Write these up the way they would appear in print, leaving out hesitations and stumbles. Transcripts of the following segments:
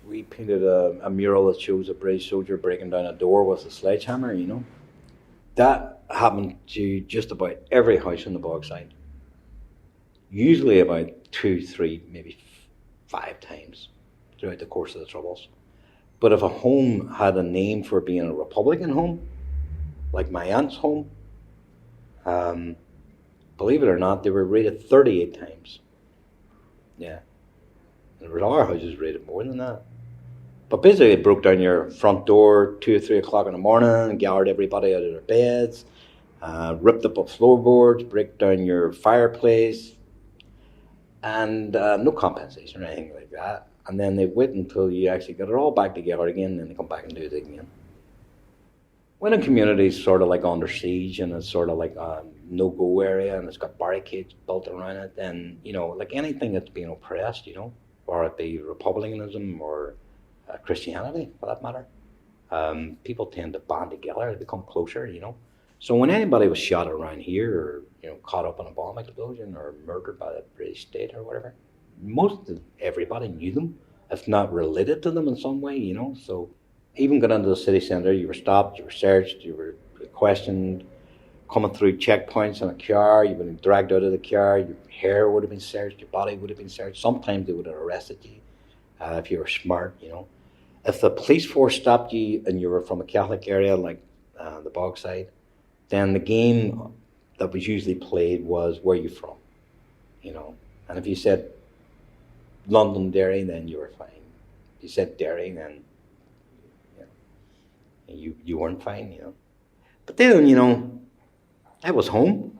We painted a mural that shows a British soldier breaking down a door with a sledgehammer, you know. That happened to just about every house in the Bogside. Usually about two, three, maybe five times throughout the course of the Troubles. But if a home had a name for being a Republican home, like my aunt's home, um, believe it or not, they were rated 38 times. Yeah. And our houses rated more than that. But basically, it broke down your front door 2 or 3 o'clock in the morning, gathered everybody out of their beds, ripped up floorboards, break down your fireplace, and no compensation or anything like that. And then they wait until you actually get it all back together again, and then they come back and do it again. When a community is sort of like under siege and it's sort of like a no-go area and it's got barricades built around it, then, you know, like anything that's being oppressed, you know, or it be republicanism or Christianity for that matter, people tend to band together to become closer, you know. So when anybody was shot around here or, you know, caught up in a bomb explosion or murdered by the British state or whatever, most of everybody knew them, if not related to them in some way, you know. So even going into the city centre, you were stopped, you were searched, you were questioned, coming through checkpoints in a car, you've been dragged out of the car, your hair would have been searched, your body would have been searched. Sometimes they would have arrested you if you were smart, you know. If the police force stopped you and you were from a Catholic area like the Bogside, then the game that was usually played was where you from, you know. And if you said London, Derry, then you were fine. If you said Derry, then you weren't fine, you know. But then, you know, I was home.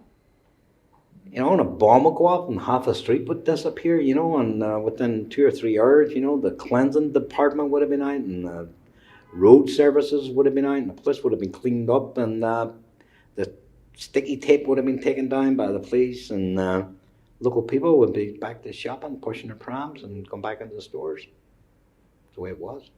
You know, and a bomb would go off and half the street would disappear, you know, and within 2 or 3 hours, you know, the cleansing department would have been out and road services would have been out and the place would have been cleaned up and the sticky tape would have been taken down by the police and local people would be back to shopping, pushing their prams and come back into the stores. That's the way it was.